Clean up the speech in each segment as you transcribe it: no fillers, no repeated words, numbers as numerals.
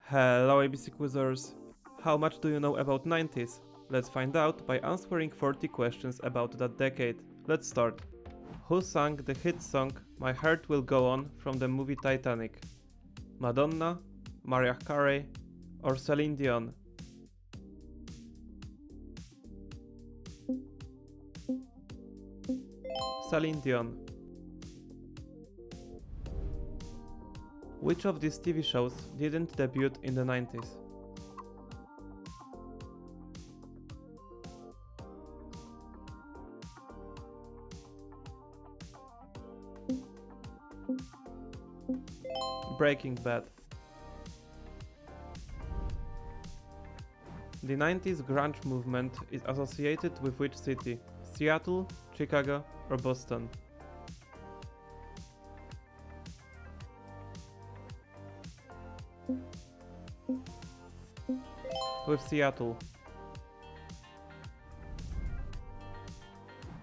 Hello ABC Quizzers! How much do you know about 90s? Let's find out by answering 40 questions about that decade. Let's start. Who sang the hit song My Heart Will Go On from the movie Titanic? Madonna, Mariah Carey, or Celine Dion? Celine Dion. Which of these TV shows didn't debut in the 90s? Breaking Bad. The 90s grunge movement is associated with which city? Seattle, Chicago, or Boston? With Seattle.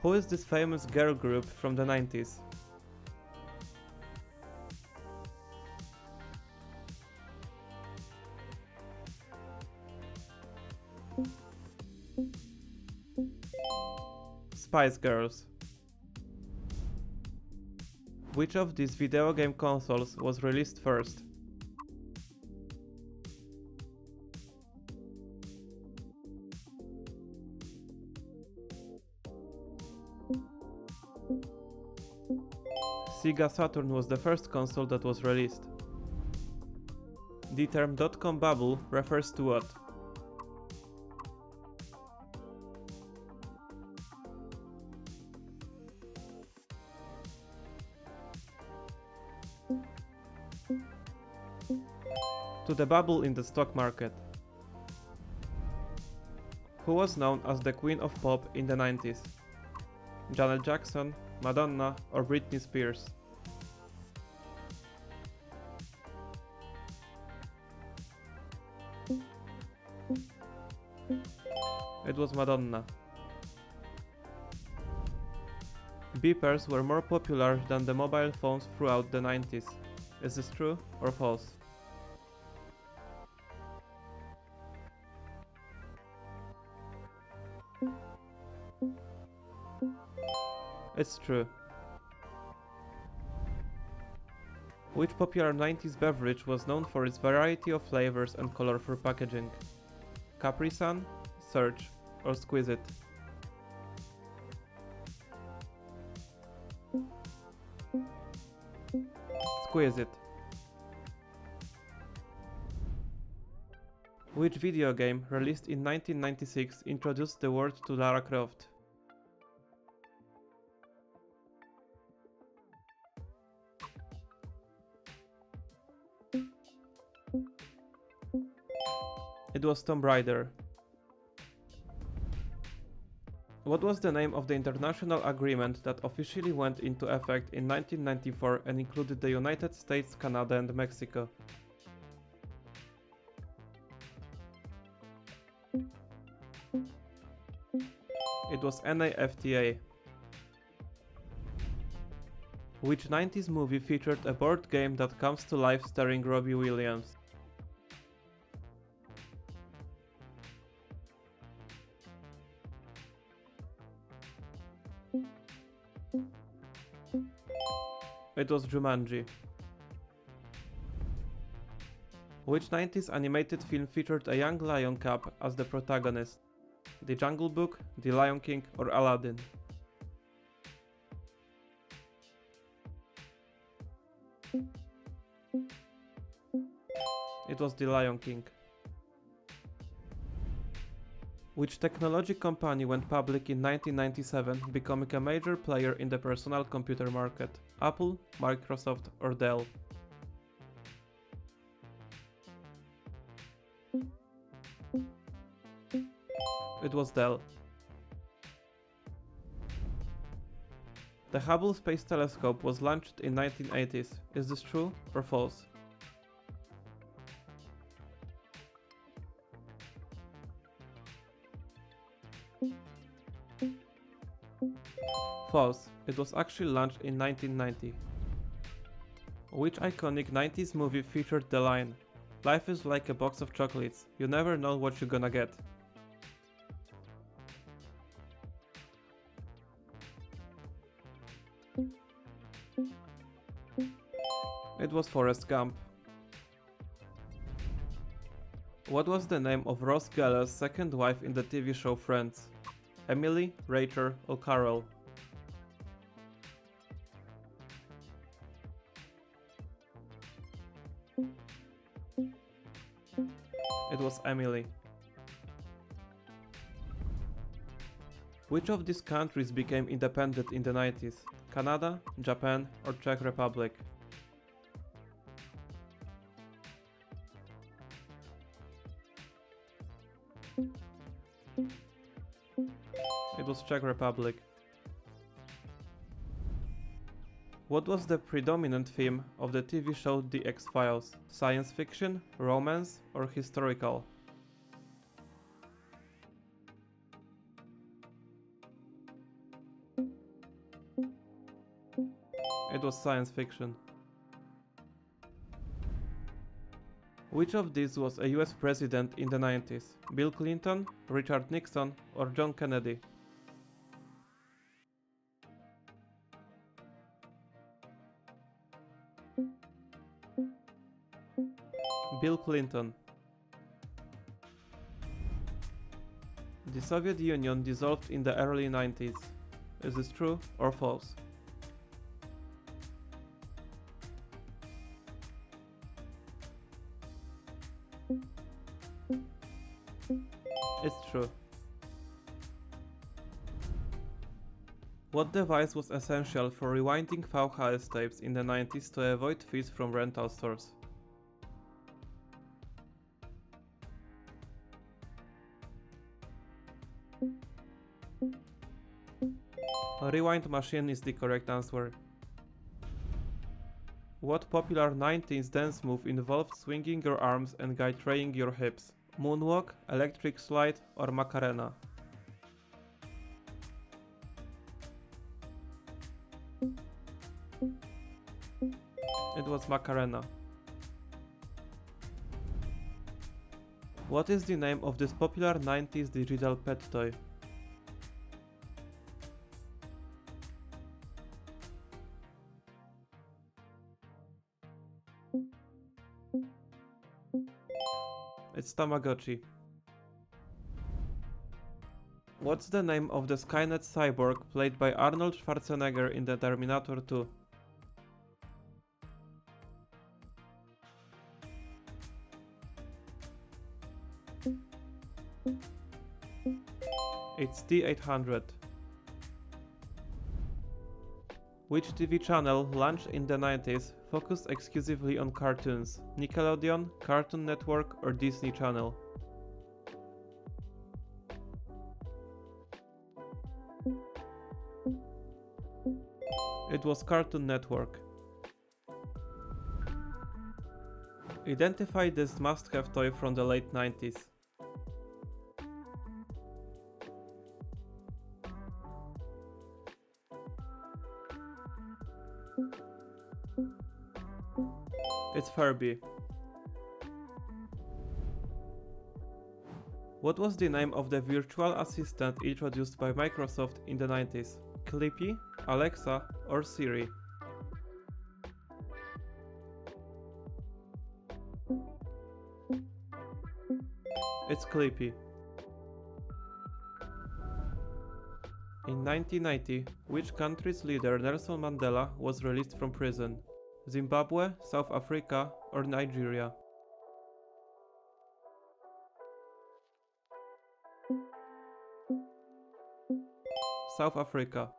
Who is this famous girl group from the 90s? Spice Girls. Which of these video game consoles was released first? Sega Saturn was the first console that was released. The term .com bubble refers to what? To the bubble in the stock market. Who was known as the Queen of Pop in the 90s? Janet Jackson, Madonna, or Britney Spears? It was Madonna. Beepers were more popular than the mobile phones throughout the 90s. Is this true or false? It's true. Which popular 90s beverage was known for its variety of flavors and colorful packaging? Capri Sun, Surge, or Squeeze It? Squeeze It. Which video game, released in 1996, introduced the word to Lara Croft? It was Tomb Raider. What was the name of the international agreement that officially went into effect in 1994 and included the United States, Canada, and Mexico? It was NAFTA. Which 90s movie featured a board game that comes to life starring Robbie Williams? It was Jumanji. Which 90s animated film featured a young lion cub as the protagonist? The Jungle Book, The Lion King, or Aladdin? It was The Lion King. Which technology company went public in 1997, becoming a major player in the personal computer market? Apple, Microsoft, or Dell? It was Dell. The Hubble Space Telescope was launched in 1980s. Is this true or false? False. It was actually launched in 1990. Which iconic 90s movie featured the line, Life is like a box of chocolates, you never know what you're gonna get. It was Forrest Gump. What was the name of Ross Geller's second wife in the TV show Friends? Emily, Rachel, or Carol? It was Emily. Which of these countries became independent in the 90s? Canada, Japan, or Czech Republic? It was Czech Republic. What was the predominant theme of the TV show The X-Files? Science fiction, romance, or historical? It was science fiction. Which of these was a US president in the 90s? Bill Clinton, Richard Nixon, or John Kennedy? Bill Clinton. The Soviet Union dissolved in the early 90s. Is this true or false? It's true. What device was essential for rewinding VHS tapes in the 90s to avoid fees from rental stores? A rewind machine is the correct answer. What popular 90s dance move involved swinging your arms and guitaraying your hips? Moonwalk, electric slide, or Macarena? It was Macarena. What is the name of this popular 90s digital pet toy? It's Tamagotchi. What's the name of the Skynet cyborg played by Arnold Schwarzenegger in the Terminator 2? It's T-800. Which TV channel, launched in the 90s, focused exclusively on cartoons? Nickelodeon, Cartoon Network, or Disney Channel? It was Cartoon Network. Identify this must-have toy from the late 90s. It's Furby. What was the name of the virtual assistant introduced by Microsoft in the 90s? Clippy, Alexa, or Siri? It's Clippy. In 1990, which country's leader Nelson Mandela was released from prison? Zimbabwe, South Africa, or Nigeria? South Africa.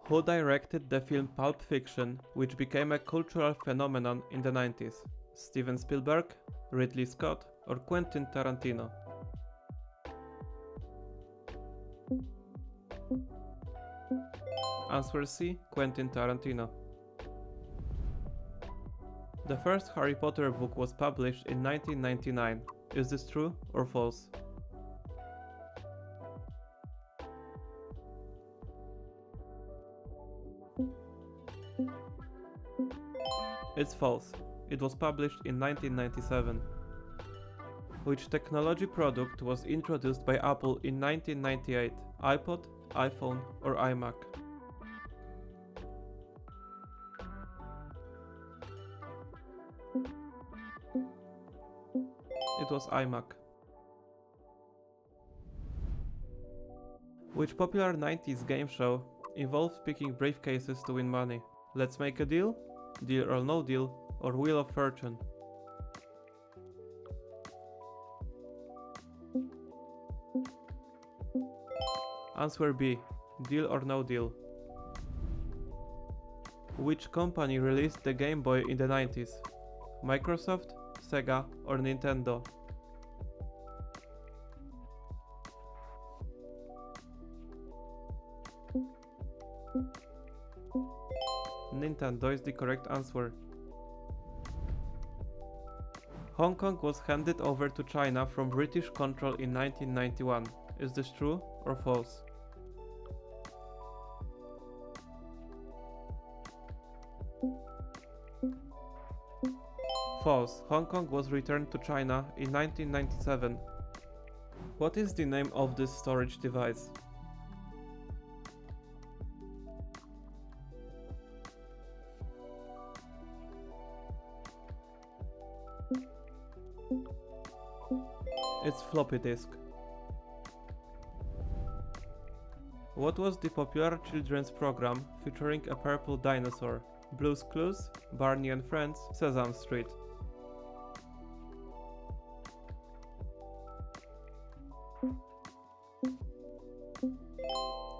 Who directed the film Pulp Fiction, which became a cultural phenomenon in the 90s? Steven Spielberg, Ridley Scott, or Quentin Tarantino? Answer C, Quentin Tarantino. The first Harry Potter book was published in 1999. Is this true or false? It's false. It was published in 1997. Which technology product was introduced by Apple in 1998? iPod, iPhone, or iMac? It was iMac. Which popular 90s game show involves picking briefcases to win money? Let's Make a Deal, Deal or No Deal, or Wheel of Fortune? Answer B, Deal or No Deal. Which company released the Game Boy in the 90s? Microsoft, Sega, or Nintendo? Nintendo is the correct answer. Hong Kong was handed over to China from British control in 1991. Is this true or false? False. Hong Kong was returned to China in 1997. What is the name of this storage device? It's floppy disk. What was the popular children's program featuring a purple dinosaur? Blue's Clues, Barney and Friends, Sesame Street?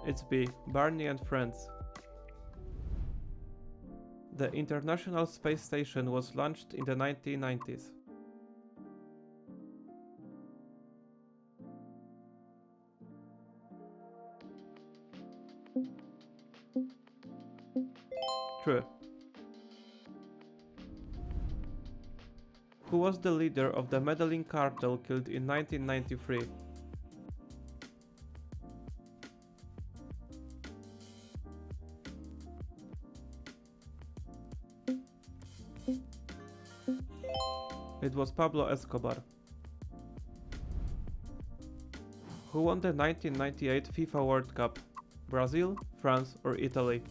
It's B, Barney and Friends. The International Space Station was launched in the 1990s. True. Who was the leader of the Medellin cartel killed in 1993? It was Pablo Escobar. Who won the 1998 FIFA World Cup? Brazil, France, or Italy?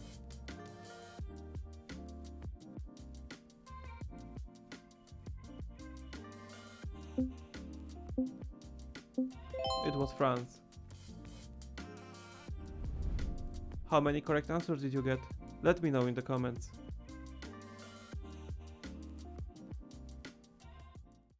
It was France. How many correct answers did you get? Let me know in the comments.